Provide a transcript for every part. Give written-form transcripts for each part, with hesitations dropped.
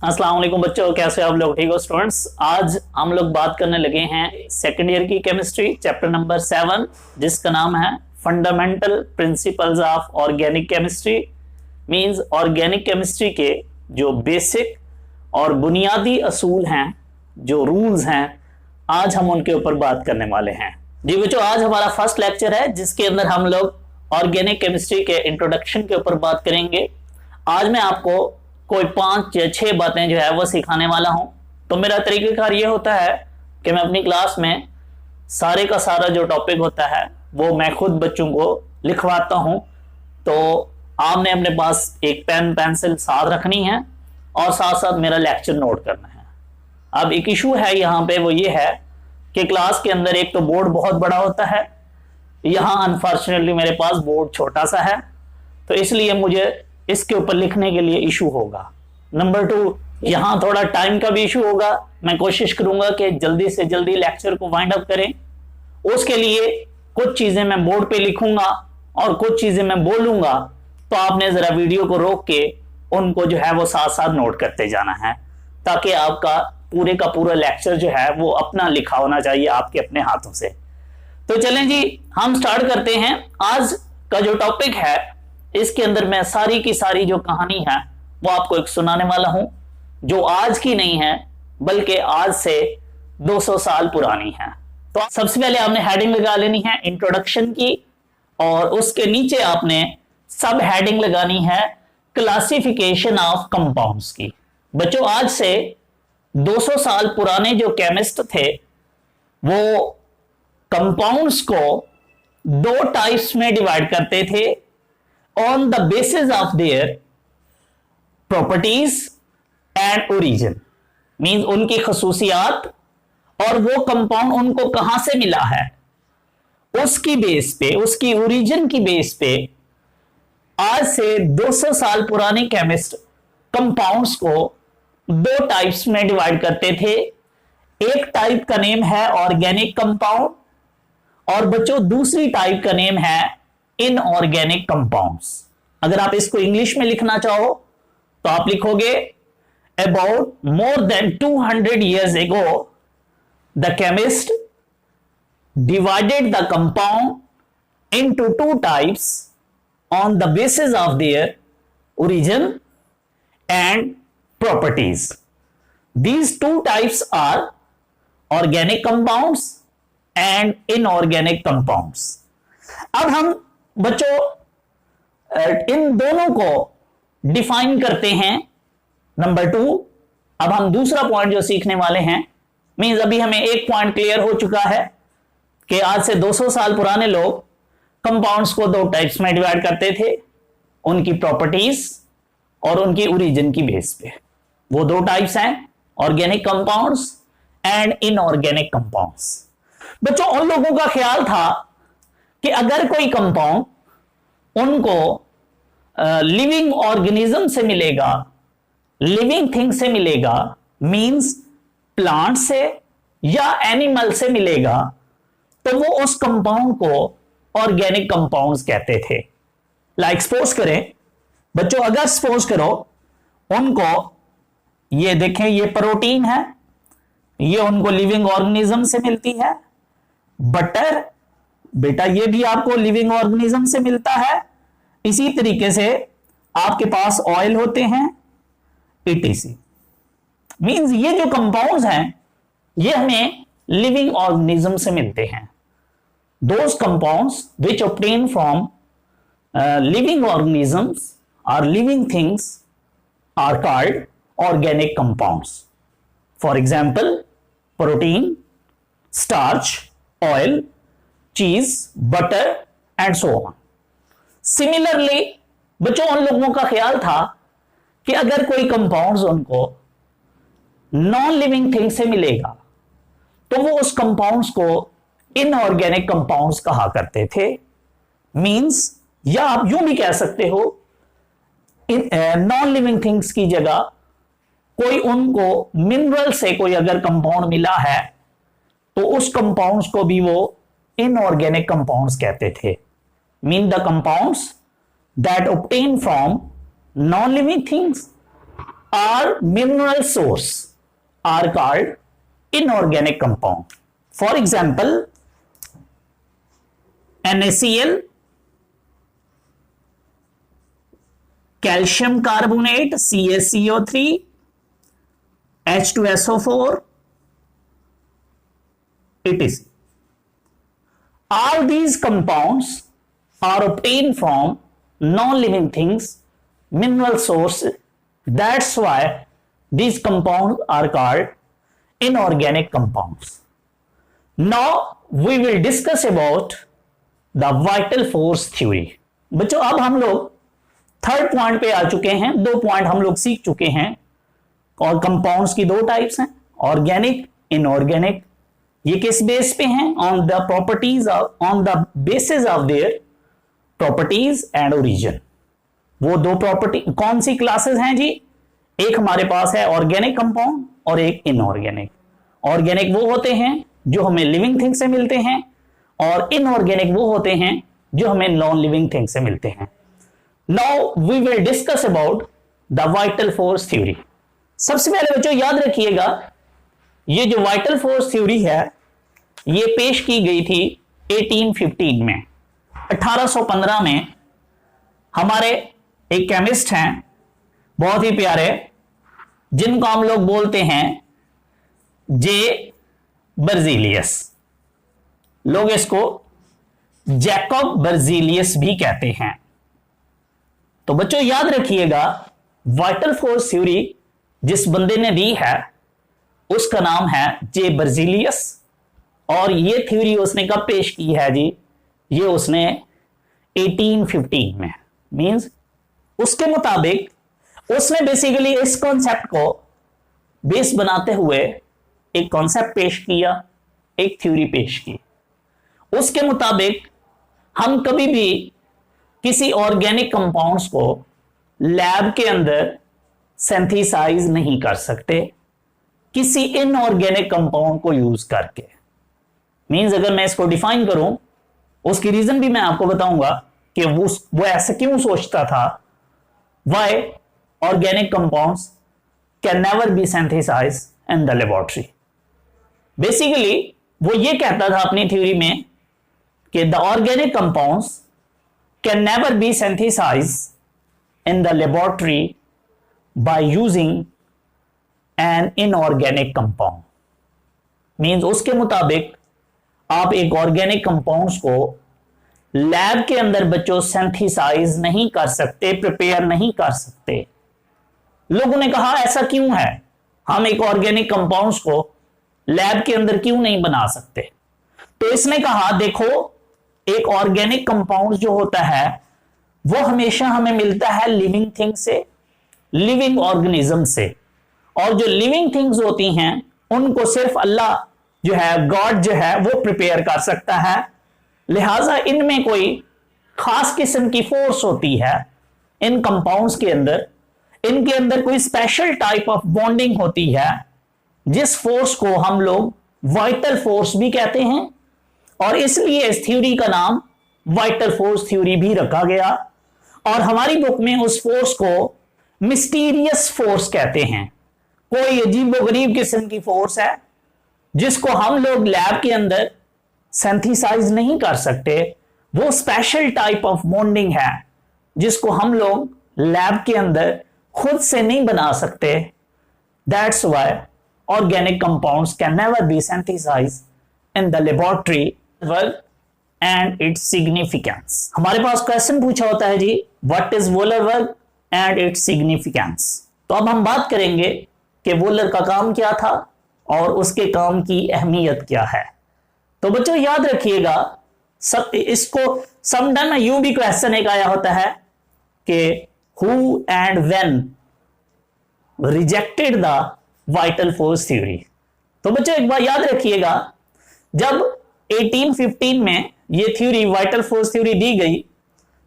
अस्सलाम वालेकुम बच्चों, कैसे आप लोग? ठीक हो स्टूडेंट्स? आज हम लोग बात करने लगे हैं सेकेंड ईयर की केमिस्ट्री चैप्टर नंबर 7, जिसका नाम है fundamental principles of organic chemistry. Means organic chemistry के जो बेसिक और बुनियादी असूल हैं, जो रूल्स हैं, आज हम उनके ऊपर बात करने वाले हैं। जी बच्चों, आज हमारा फर्स्ट लेक्चर है जिसके अंदर हम लोग ऑर्गेनिक केमिस्ट्री के इंट्रोडक्शन के ऊपर बात करेंगे। आज मैं आपको कोई 5 या 6 बातें जो है वो सिखाने वाला हूं। तो मेरा तरीकेकार ये होता है कि मैं अपनी क्लास में सारे का सारा जो टॉपिक होता है वो मैं खुद बच्चों को लिखवाता हूं। तो आपने अपने पास एक पेन पेंसिल साथ रखनी है और साथ साथ मेरा लेक्चर नोट करना है। अब एक इशू है यहाँ पे, वो ये है कि क्लास के अंदर एक तो बोर्ड बहुत बड़ा होता है, यहाँ अनफॉर्चुनेटली मेरे पास बोर्ड छोटा सा है, तो इसलिए मुझे इसके ऊपर लिखने के लिए इशू होगा। नंबर 2, यहां थोड़ा टाइम का भी इशू होगा। मैं कोशिश करूंगा कि जल्दी से जल्दी लेक्चर को वाइंड अप करें। उसके लिए कुछ चीजें मैं बोर्ड पे लिखूंगा और कुछ चीजें मैं बोलूंगा, तो आपने जरा वीडियो को रोक के उनको जो है वो साथ साथ नोट करते जाना है, ताकि आपका पूरे का पूरा लेक्चर जो है वो अपना लिखा होना चाहिए आपके अपने हाथों से। तो चलें जी, हम स्टार्ट करते हैं। आज का जो टॉपिक है, इसके अंदर मैं सारी की सारी जो कहानी है वो आपको एक सुनाने वाला हूं, जो आज की नहीं है बल्कि आज से 200 साल पुरानी है। तो सबसे पहले आपने हेडिंग लगा लेनी है इंट्रोडक्शन की, और उसके नीचे आपने सब हेडिंग लगानी है क्लासिफिकेशन ऑफ कंपाउंड्स की। बच्चों, आज से 200 साल पुराने जो केमिस्ट थे वो कंपाउंड्स को 2 टाइप्स में डिवाइड करते थे on the basis of their properties and origin। Means उनकी खसूसियात और वो कंपाउंड उनको कहां से मिला है उसकी बेस पे, उसकी ओरिजिन की बेस पे आज से 200 साल पुराने केमिस्ट कंपाउंड्स को 2 टाइप्स में डिवाइड करते थे। एक टाइप का नेम है ऑर्गेनिक कंपाउंड, और बच्चों दूसरी टाइप का नेम है इनऑर्गेनिक कंपाउंड्स। अगर आप इसको इंग्लिश में लिखना चाहो तो आप लिखोगे about more than 200 years ago the chemist divided the compound into 2 types on the basis of their origin and properties। These 2 types are organic compounds and inorganic compounds। अब हम बच्चों इन दोनों को डिफाइन करते हैं। नंबर 2, अब हम दूसरा पॉइंट जो सीखने वाले हैं, मींस अभी हमें एक पॉइंट क्लियर हो चुका है कि आज से 200 साल पुराने लोग कंपाउंड्स को 2 टाइप्स में डिवाइड करते थे, उनकी प्रॉपर्टीज और उनकी ओरिजिन की बेस पे। वो 2 टाइप्स हैं, organic compounds and inorganic compounds. बच्चों, उन लोगों का ख्याल था कि अगर कोई कंपाउंड उनको लिविंग ऑर्गेनिज्म से मिलेगा, लिविंग थिंग से मिलेगा, मींस प्लांट से या एनिमल से मिलेगा, तो वो उस कंपाउंड को ऑर्गेनिक कंपाउंड्स कहते थे। लाइक सपोज करें बच्चों, अगर सपोज करो उनको, ये देखें ये प्रोटीन है, ये उनको लिविंग ऑर्गेनिज्म से मिलती है। बटर बेटा ये भी आपको लिविंग ऑर्गेनिज्म से मिलता है। इसी तरीके से आपके पास ऑयल होते हैं, etc। मींस ये जो कंपाउंड्स हैं ये हमें लिविंग ऑर्गेनिज्म से मिलते हैं। Those compounds which obtain from living organisms और living things are called organic compounds. For example protein, starch, oil, cheese, butter and so on. Similarly बच्चों, उन लोगों का ख्याल था कि अगर कोई कंपाउंड्स उनको नॉन लिविंग थिंग से मिलेगा तो वो उस कंपाउंड्स को इनऑर्गेनिक कंपाउंड्स कहा करते थे। मींस, या आप यूं भी कह सकते हो, नॉन लिविंग थिंग्स की जगह कोई उनको मिनरल से कोई अगर कंपाउंड मिला है तो उस कंपाउंड्स को भी वो इनऑर्गेनिक कंपाउंड्स कहते थे। Mean the compounds that obtain from non-living things or mineral source are called inorganic compound. For example, NaCl, calcium carbonate, CaCO3, H2SO4, etc. All these compounds are obtained from non-living things, mineral source. That's why these compounds are called inorganic compounds. Now we will discuss about the vital force theory. बच्चों अब हम लोग third point पे आ चुके हैं. 2 point हम लोग सीख चुके हैं और कंपाउंड्स की 2 टाइप्स हैं, ऑर्गेनिक, इनऑर्गेनिक. ये किस बेस पे हैं? On the properties, on the basis of their properties and origin. वो 2 प्रॉपर्टी कौन सी क्लासेस हैं जी? एक हमारे पास है ऑर्गेनिक कंपाउंड और एक इनऑर्गेनिक. ऑर्गेनिक वो होते हैं जो हमें लिविंग थिंग से मिलते हैं और इनऑर्गेनिक वो होते हैं जो हमें नॉन लिविंग थिंग से मिलते हैं. Now we will discuss about the vital force theory. सबसे पहले बच्चों याद रखिएगा, ये जो वाइटल फोर्स थ्योरी है ये पेश की गई थी 1815 में. 1815 में हमारे एक केमिस्ट हैं बहुत ही प्यारे, जिनको हम लोग बोलते हैं जे बर्जीलियस. लोग इसको जैकब बर्जीलियस भी कहते हैं. तो बच्चों याद रखिएगा, वाइटल फोर्स थ्योरी जिस बंदे ने दी है उसका नाम है जे बर्जीलियस. और ये थ्योरी उसने कब पेश की है जी? ये उसने 1815 में. मींस उसके मुताबिक उसने बेसिकली इस कॉन्सेप्ट को बेस बनाते हुए एक कॉन्सेप्ट पेश किया, एक थ्योरी पेश की. उसके मुताबिक हम कभी भी किसी ऑर्गेनिक कंपाउंड्स को लैब के अंदर सिंथेसाइज नहीं कर सकते किसी इनऑर्गेनिक कंपाउंड को यूज करके. मींस अगर मैं इसको डिफाइन करूं, उसकी रीजन भी मैं आपको बताऊंगा कि वो ऐसा क्यों सोचता था. Why organic compounds can never be synthesized in the laboratory. Basically, वो ये कहता था अपनी थ्योरी में कि the organic compounds can never be synthesized in the laboratory by using an inorganic compound. Means उसके मुताबिक आप एक ऑर्गेनिक कंपाउंड्स को लैब के अंदर बच्चों सिंथेसाइज नहीं कर सकते, प्रिपेयर नहीं कर सकते. लोगों ने कहा ऐसा क्यों है, हम एक ऑर्गेनिक कंपाउंड्स को लैब के अंदर क्यों नहीं बना सकते? तो इसने कहा देखो, एक ऑर्गेनिक कंपाउंड जो होता है वो हमेशा हमें मिलता है लिविंग थिंग से, लिविंग ऑर्गेनिज्म से. और जो लिविंग थिंग्स होती हैं उनको सिर्फ अल्लाह जो है, गॉड जो है, वो प्रिपेयर कर सकता है. लिहाजा इनमें कोई खास किस्म की फोर्स होती है इन कंपाउंड्स के अंदर. इनके अंदर कोई स्पेशल टाइप ऑफ बॉन्डिंग होती है जिस फोर्स को हम लोग वाइटल फोर्स भी कहते हैं. और इसलिए इस थ्योरी का नाम वाइटल फोर्स थ्योरी भी रखा गया. और हमारी बुक में उस फोर्स को मिस्टीरियस फोर्स कहते हैं. कोई अजीबोगरीब किस्म की फोर्स है जिसको हम लोग लैब के अंदर सिंथेसाइज नहीं कर सकते. वो स्पेशल टाइप ऑफ बॉन्डिंग है जिसको हम लोग लैब के अंदर खुद से नहीं बना सकते. That's why organic compounds can never be synthesised in the laboratory. Work and its significance. हमारे पास क्वेश्चन पूछा होता है जी, what is Wohler work and its significance. तो अब हम बात करेंगे कि वोलर का काम क्या था और उसके काम की अहमियत क्या है. तो बच्चों याद रखिएगा, सब इसको समटाइम यूं भी क्वेश्चन एक आया होता है कि who and when rejected the vital force theory. तो बच्चों एक बार याद रखिएगा, जब 1815 में ये थ्योरी वाइटल फोर्स थ्योरी दी गई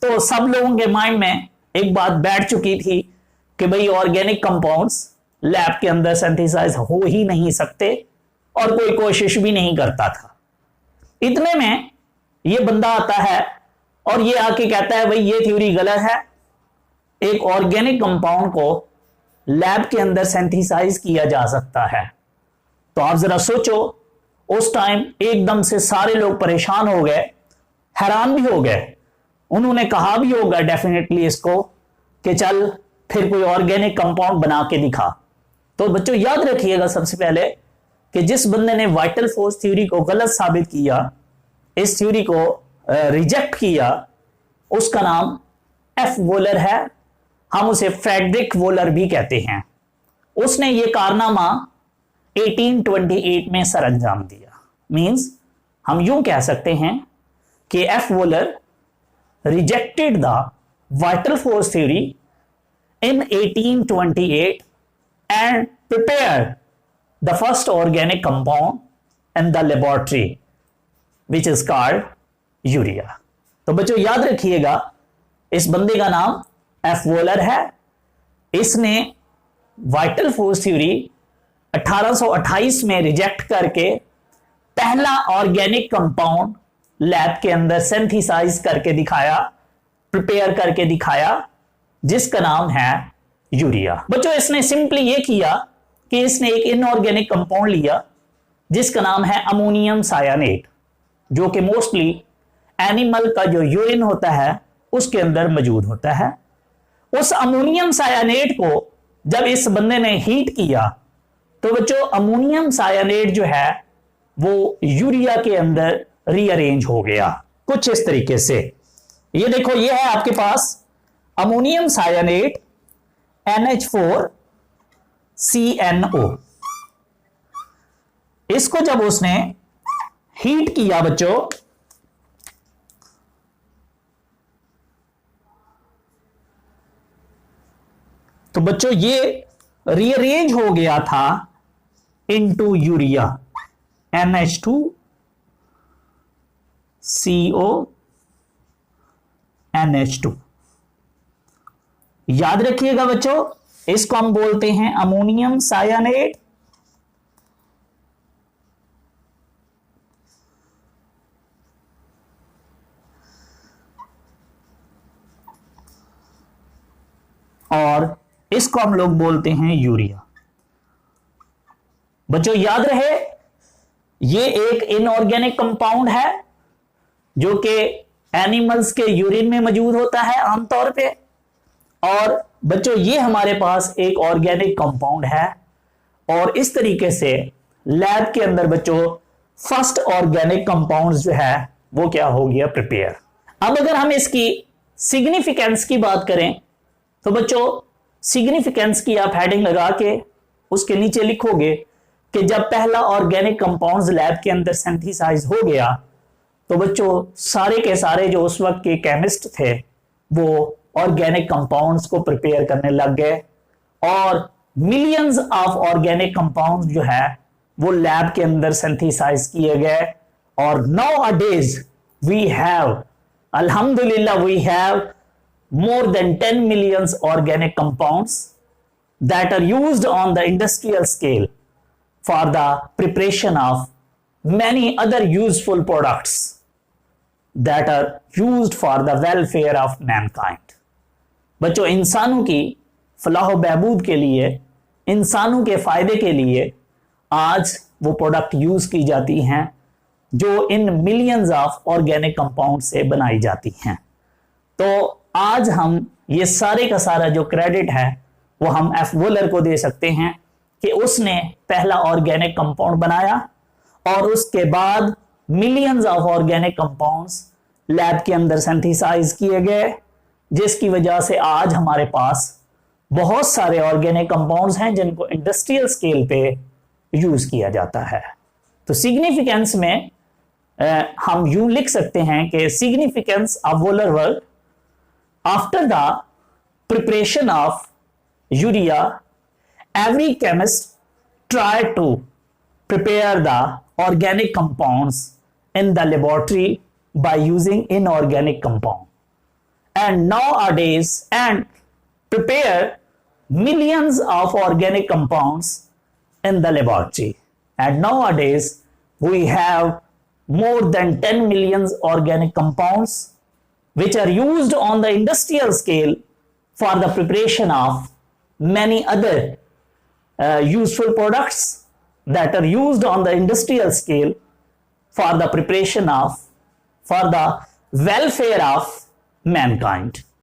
तो सब लोगों के माइंड में एक बात बैठ चुकी थी कि भाई ऑर्गेनिक कंपाउंड्स लैब के अंदर सिंथेसाइज हो ही नहीं सकते और कोई कोशिश भी नहीं करता था. इतने में ये बंदा आता है और ये आके कहता है भाई ये थ्योरी गलत है. एक ऑर्गेनिक कंपाउंड को लैब के अंदर सिंथेसाइज किया जा सकता है। तो आप जरा सोचो, उस टाइम एकदम से सारे लोग परेशान हो गए, हैरान भी हो गए। उन्होंने कहा भी होगा डेफिनेटली इसको कि चल फिर कोई ऑर्गेनिक कंपाउंड बना के दिखा। तो बच्चों याद रखिएगा सबसे पहले कि जिस बंदे ने वाइटल फोर्स थ्योरी को गलत साबित किया, इस थ्योरी को रिजेक्ट किया, उसका नाम एफ वोलर है। हम उसे फ्रेडरिक वोलर भी कहते हैं। उसने ये कारनामा 1828 में सर अंजाम दिया। मींस हम यूं कह सकते हैं कि F volar rejected the vital force theory in 1828 and prepared the first organic compound in the laboratory which is called urea. तो बच्चों याद रखिएगा, इस बंदे का नाम एफ वोलर है। इसने वाइटल फोर्स थ्योरी 1828 में रिजेक्ट करके पहला ऑर्गेनिक कंपाउंड लैब के अंदर सिंथेसाइज करके दिखाया, प्रिपेयर करके दिखाया, जिसका नाम है यूरिया। बच्चों इसने सिंपली ये किया कि इसने एक इनऑर्गेनिक कंपाउंड लिया जिसका नाम है अमोनियम सायानेट, जो कि मोस्टली एनिमल का जो यूरिन होता है उसके अंदर मौजूद होता है। उस अमोनियम सायानेट को जब इस बंदे ने हीट किया तो बच्चों अमोनियम सायानेट जो है वो यूरिया के अंदर रीअरेंज हो गया कुछ इस तरीके से। ये देखो, ये है आपके पास अमोनियम सायानेट NH4CnO। इसको जब उसने हीट किया बच्चों, तो बच्चों ये रीअरेंज हो गया था इनटू यूरिया NH2CO NH2। याद रखिएगा बच्चों, इसको हम बोलते हैं अमोनियम सायानेट। और इसको हम लोग बोलते हैं यूरिया। बच्चों याद रहे, ये एक इनऑर्गेनिक कंपाउंड है जो कि एनिमल्स के यूरिन में मौजूद होता है आमतौर पे। और बच्चों ये हमारे पास एक ऑर्गेनिक कंपाउंड है और इस तरीके से लैब के अंदर बच्चों फर्स्ट ऑर्गेनिक कंपाउंड जो है वो क्या हो गया, प्रिपेयर। अब अगर हम इसकी सिग्निफिकेंस की बात करें तो बच्चों सिग्निफिकेंस की आप हेडिंग लगा के उसके नीचे लिखोगे कि जब पहला ऑर्गेनिक कंपाउंड्स लैब के अंदर सिंथेसाइज हो गया तो बच्चों सारे के सारे जो उस वक्त के केमिस्ट थे वो ऑर्गेनिक कंपाउंड्स को प्रिपेयर करने लग गए और मिलियंस ऑफ ऑर्गेनिक कंपाउंड्स जो है वो लैब के अंदर सिंथेसाइज किए गए। और nowadays we have, अल्हम्दुलिल्लाह, we have more than 10 million organic compounds that are used on the industrial scale for the preparation of many other useful products that are used for the welfare of mankind। बच्चों इंसानों की फलाह बहबूद के लिए, इंसानों के फायदे के लिए आज वो प्रोडक्ट यूज की जाती हैं जो in millions of organic compound से बनाई जाती हैं। तो आज हम ये सारे का सारा जो क्रेडिट है वो हम एफ वोलर को दे सकते हैं कि उसने पहला ऑर्गेनिक कंपाउंड बनाया और उसके बाद millions of organic compounds lab के अंदर सिंथेसाइज किए गए, जिसकी वजह से आज हमारे पास बहुत सारे ऑर्गेनिक कंपाउंड्स हैं जिनको इंडस्ट्रियल स्केल पे यूज किया जाता है। तो सिग्निफिकेंस में हम यूं लिख सकते हैं कि significance of volar work, after the preparation of urea, every chemist tried to prepare the organic compounds in the laboratory by using inorganic compound, and nowadays and prepare millions of organic compounds in the laboratory, and nowadays we have more than 10 million organic compounds which are used on the industrial scale for the preparation of many other useful products that are used on the industrial scale for the preparation of, for the welfare of mankind.